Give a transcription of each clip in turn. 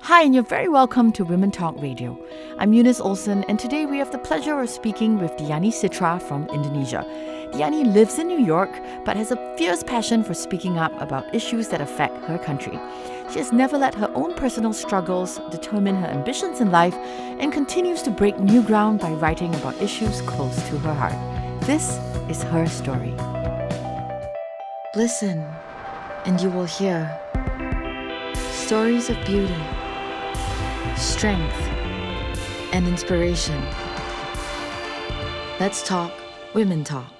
Hi, and you're very welcome to WomenTalk Radio. I'm Eunice Olsen, and today we have the pleasure of speaking with Diani Citra from Indonesia. Diani lives in New York, but has a fierce passion for speaking up about issues that affect her country. She has never let her own personal struggles determine her ambitions in life, and continues to break new ground by writing about issues close to her heart. This is her story. Listen, and you will hear stories of beauty, strength, and inspiration. Let's talk Women Talk.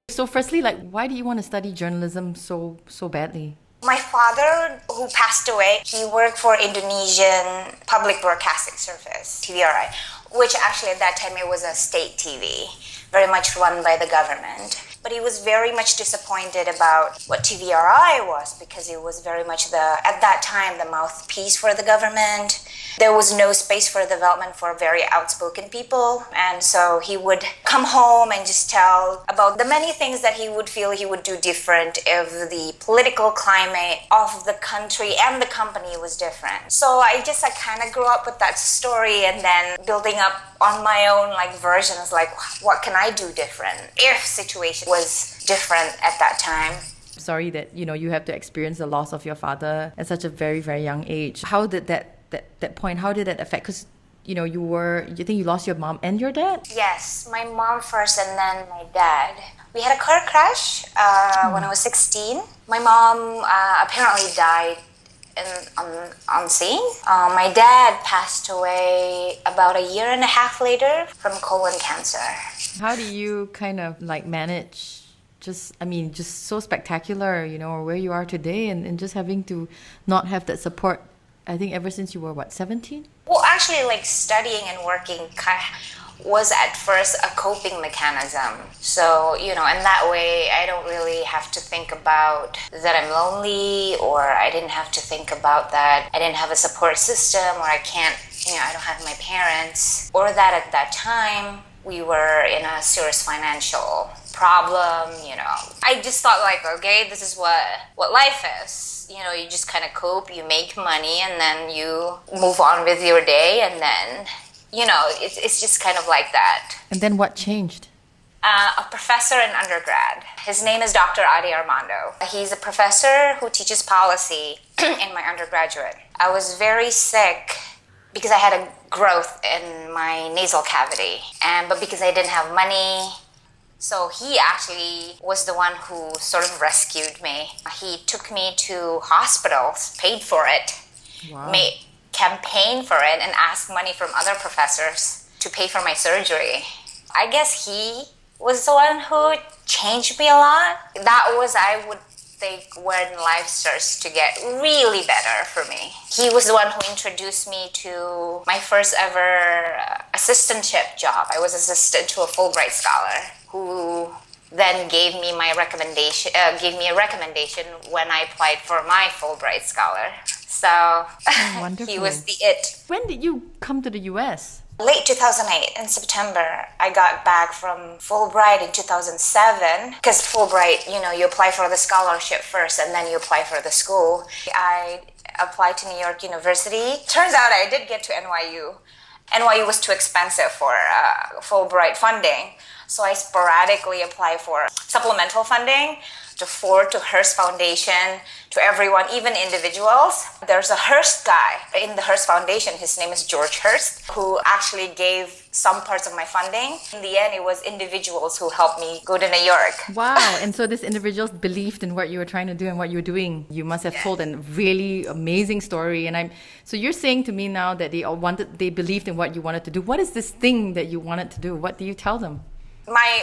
So firstly, why do you want to study journalism so badly? My father, who passed away, he worked for Indonesian Public Broadcasting Service, TVRI, which actually at that time it was a state TV, very much run by the government. But he was very much disappointed about what TVRI was because it was very much at that time, the mouthpiece for the government. There was no space for development for very outspoken people. And so he would come home and just tell about the many things that he would feel he would do different if the political climate of the country and the company was different. So I kind of grew up with that story and then building up on my own versions, what can I do different if situation was different at that time. Sorry that you have to experience the loss of your father at such a very, very young age. How did that point, how did that affect? Because you think you lost your mom and your dad? Yes, my mom first and then my dad. We had a car crash when I was 16. My mom apparently died on scene. My dad passed away about a year and a half later from colon cancer. How do you kind of manage just so spectacular, where you are today and just having to not have that support, I think ever since you were 17? Well, actually studying and working was at first a coping mechanism. So, in that way, I don't really have to think about that I'm lonely, or I didn't have to think about that I didn't have a support system, or I don't have my parents, or that at that time we were in a serious financial problem, I just thought okay, this is what life is. You just kind of cope, you make money, and then you move on with your day, and then it's just kind of like that. And then what changed? A professor in undergrad. His name is Dr. Adi Armando. He's a professor who teaches policy in my undergraduate. I was very sick because I had a growth in my nasal cavity, but because I didn't have money, so he actually was the one who sort of rescued me. He took me to hospitals, paid for it, wow. Campaign for it, and ask money from other professors to pay for my surgery. I guess he was the one who changed me a lot. That was, I would think, when life starts to get really better for me. He was the one who introduced me to my first ever assistantship job. I was assistant to a Fulbright scholar who then gave me a recommendation when I applied for my Fulbright scholar. So he was the it. When did you come to the US? Late 2008, in September. I got back from Fulbright in 2007. Because Fulbright, you apply for the scholarship first and then you apply for the school. I applied to New York University. Turns out I did get to NYU. NYU was too expensive for Fulbright funding. So I sporadically apply for supplemental funding to Ford, to Hearst Foundation, to everyone, even individuals. There's a Hearst guy in the Hearst Foundation. His name is George Hearst, who actually gave some parts of my funding. In the end, it was individuals who helped me go to New York. Wow. And so these individuals believed in what you were trying to do and what you were doing. You must have told a really amazing story. And so you're saying to me now that they believed in what you wanted to do. What is this thing that you wanted to do? What do you tell them?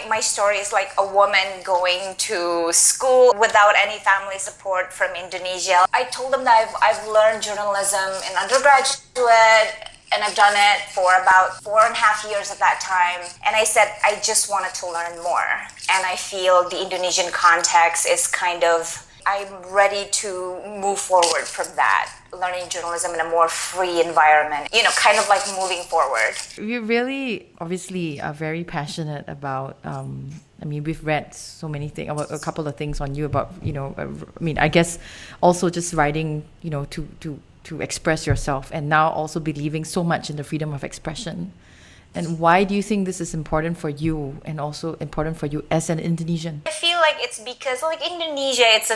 My story is like a woman going to school without any family support from Indonesia. I told them that I've learned journalism in undergraduate, and I've done it for about 4.5 years at that time. And I said I just wanted to learn more. And I feel the Indonesian context is I'm ready to move forward from that, learning journalism in a more free environment, kind of like moving forward. You really, obviously, are very passionate about, we've read so many things, a couple of things on you about, I guess also just writing, to to express yourself, and now also believing so much in the freedom of expression. And why do you think this is important for you and also important for you as an Indonesian? I feel like it's because like Indonesia, it's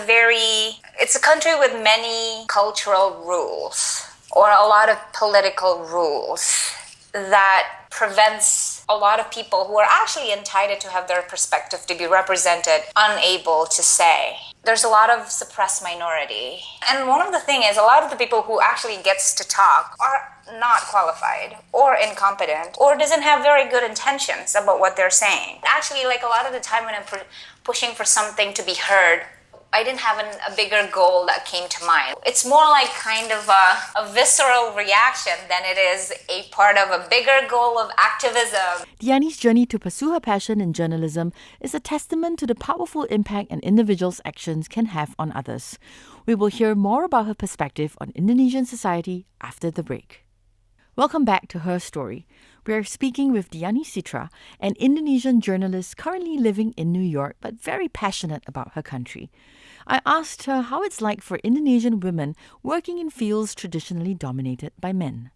a country with many cultural rules or a lot of political rules that prevents a lot of people who are actually entitled to have their perspective to be represented unable to say. There's a lot of suppressed minority. And one of the things is a lot of the people who actually gets to talk are not qualified or incompetent or doesn't have very good intentions about what they're saying. Actually, like a lot of the time when I'm pushing for something to be heard, I didn't have a bigger goal that came to mind. It's more like kind of a visceral reaction than it is a part of a bigger goal of activism. Diani's journey to pursue her passion in journalism is a testament to the powerful impact an individual's actions can have on others. We will hear more about her perspective on Indonesian society after the break. Welcome back to Her Story. We are speaking with Diani Citra, an Indonesian journalist currently living in New York but very passionate about her country. I asked her how it's like for Indonesian women working in fields traditionally dominated by men.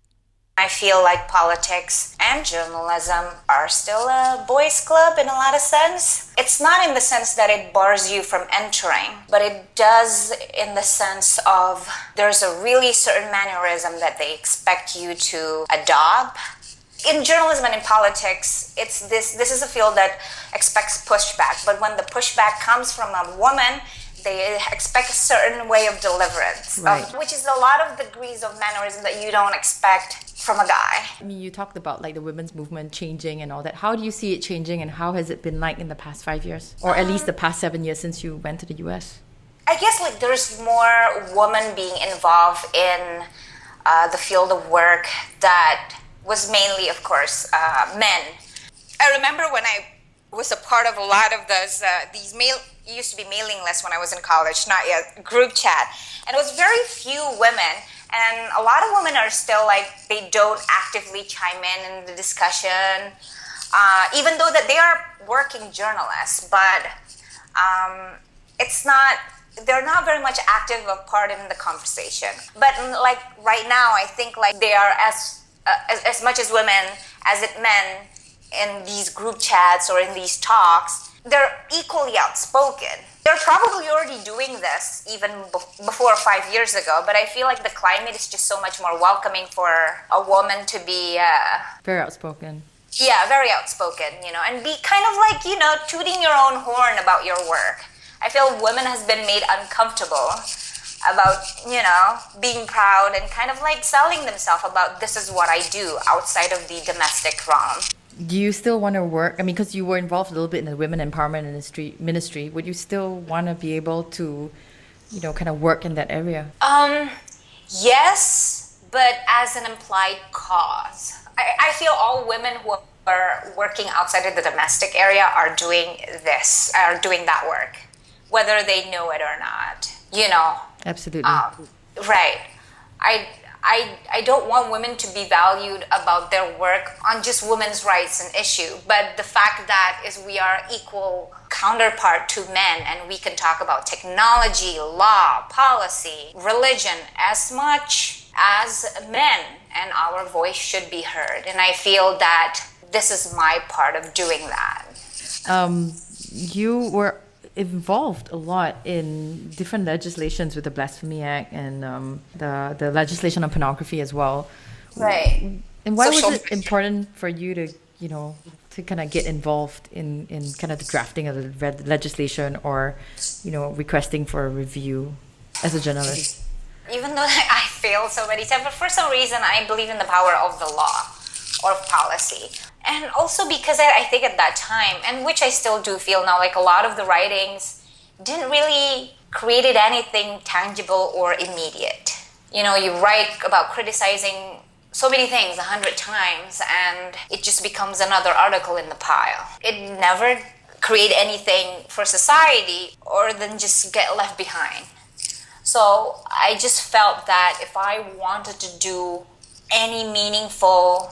I feel like politics and journalism are still a boys' club in a lot of sense. It's not in the sense that it bars you from entering, but it does in the sense of there's a really certain mannerism that they expect you to adopt. In journalism and in politics, this is a field that expects pushback, but when the pushback comes from a woman, they expect a certain way of deliverance, right. Which is a lot of degrees of mannerism that you don't expect from a guy. I mean, you talked about like the women's movement changing and all that. How do you see it changing, and how has it been like in the past 5 years? Or at least the past 7 years since you went to the US? I guess like there's more women being involved in the field of work that was mainly, of course, men. I remember when I was a part of a lot of these used to be mailing lists when I was in college, not yet, group chat. And it was very few women. And a lot of women are still like, they don't actively chime in the discussion, even though that they are working journalists, but they're not very much active a part in the conversation. But like right now, I think like they are as much as women as men in these group chats or in these talks, they're equally outspoken. They're probably already doing this even before 5 years ago, but I feel like the climate is just so much more welcoming for a woman to be... very outspoken. Yeah, very outspoken, and be kind of like, tooting your own horn about your work. I feel women has been made uncomfortable about, being proud and kind of like selling themselves about this is what I do outside of the domestic realm. Do you still want to work? I mean, because you were involved a little bit in the women empowerment ministry, would you still want to be able to, kind of work in that area? Yes, but as an implied cause. I feel all women who are working outside of the domestic area are doing that work, whether they know it or not, Absolutely. Right. I don't want women to be valued about their work on just women's rights and issue, but the fact that is we are equal counterpart to men, and we can talk about technology, law, policy, religion as much as men, and our voice should be heard. And I feel that this is my part of doing that. You were involved a lot in different legislations with the Blasphemy Act and the legislation on pornography as well. Right. And why was it important for you to, to kind of get involved in kind of the drafting of the legislation or, requesting for a review as a journalist? Even though I failed so many times, but for some reason I believe in the power of the law or policy. And also because I think at that time, and which I still do feel now, like a lot of the writings didn't really create anything tangible or immediate. You write about criticizing so many things 100 times and it just becomes another article in the pile. It never create anything for society or then just get left behind. So I just felt that if I wanted to do any meaningful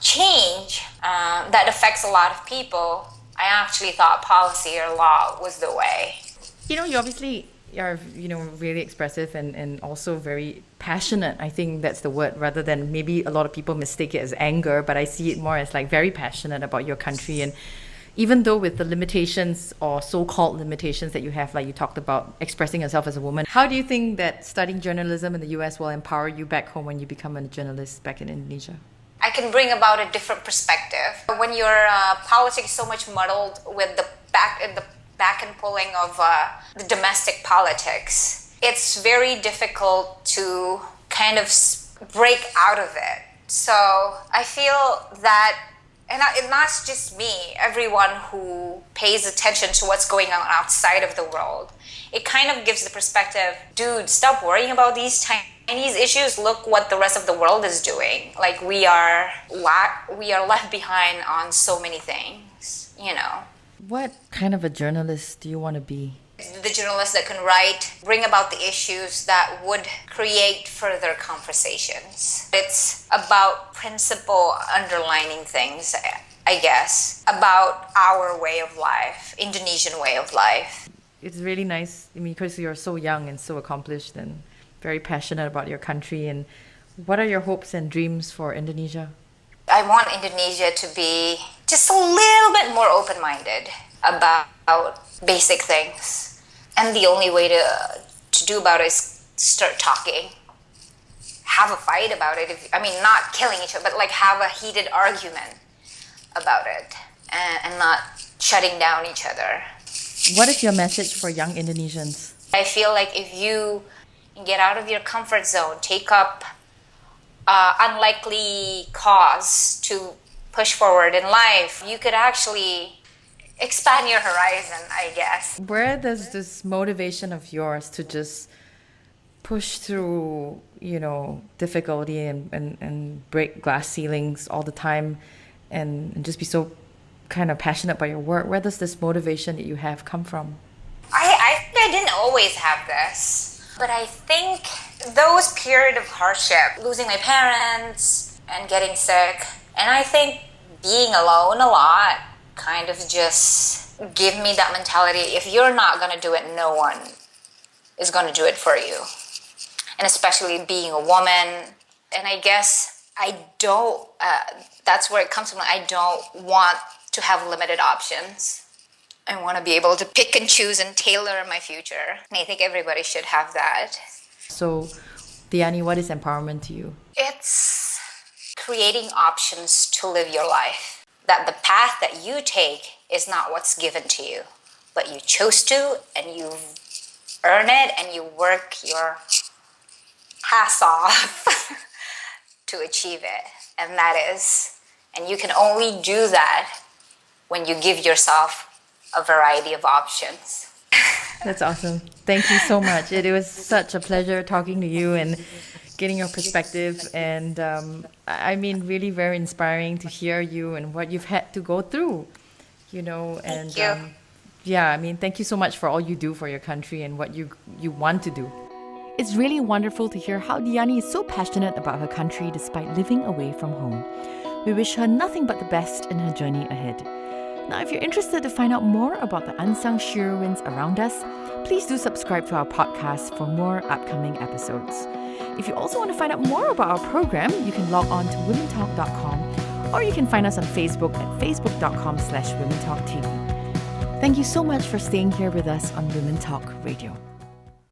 change that affects a lot of people, I actually thought policy or law was the way. You obviously, are, really expressive and also very passionate. I think that's the word, rather than maybe a lot of people mistake it as anger, but I see it more as like very passionate about your country. And even though with the limitations or so-called limitations that you have, like you talked about expressing yourself as a woman, how do you think that studying journalism in the US will empower you back home when you become a journalist back in Indonesia? I can bring about a different perspective. When your politics is so much muddled with the back and pulling of the domestic politics, it's very difficult to kind of break out of it. So I feel that, and not just me, everyone who pays attention to what's going on outside of the world, it kind of gives the perspective, dude, stop worrying about these Chinese issues. Look what the rest of the world is doing. Like we are left behind on so many things, What kind of a journalist do you want to be? The journalist that can write, bring about the issues that would create further conversations. It's about principle underlining things, I guess, about our way of life, Indonesian way of life. It's really nice, because you're so young and so accomplished and very passionate about your country. And what are your hopes and dreams for Indonesia? I want Indonesia to be just a little bit more open-minded about basic things. And the only way to do about it is start talking. Have a fight about it. Not killing each other, but like have a heated argument about it and not shutting down each other. What is your message for young Indonesians? I feel like if you get out of your comfort zone, take up unlikely cause to push forward in life, you could actually expand your horizon, I guess. Where does this motivation of yours to just push through, difficulty and break glass ceilings all the time and just be so kind of passionate about your work, where does this motivation that you have come from? I think I didn't always have this, but I think those period of hardship, losing my parents and getting sick, and I think being alone a lot kind of just give me that mentality, if you're not going to do it, no one is going to do it for you. And especially being a woman. And I guess I don't, that's where it comes from. I don't want to have limited options. I want to be able to pick and choose and tailor my future. And I think everybody should have that. So, Diani, what is empowerment to you? It's creating options to live your life. That the path that you take is not what's given to you, but you chose to, and you earn it, and you work your ass off to achieve it. And you can only do that when you give yourself a variety of options. That's awesome. Thank you so much. It was such a pleasure talking to you and getting your perspective. And really very inspiring to hear you and what you've had to go through, Thank you. Thank you so much for all you do for your country and what you want to do. It's really wonderful to hear how Diani is so passionate about her country despite living away from home. We wish her nothing but the best in her journey ahead. Now, if you're interested to find out more about the unsung heroines around us, please do subscribe to our podcast for more upcoming episodes. If you also want to find out more about our program, you can log on to WomenTalk.com, or you can find us on Facebook at facebook.com/WomenTalkTV. Thank you so much for staying here with us on Women Talk Radio.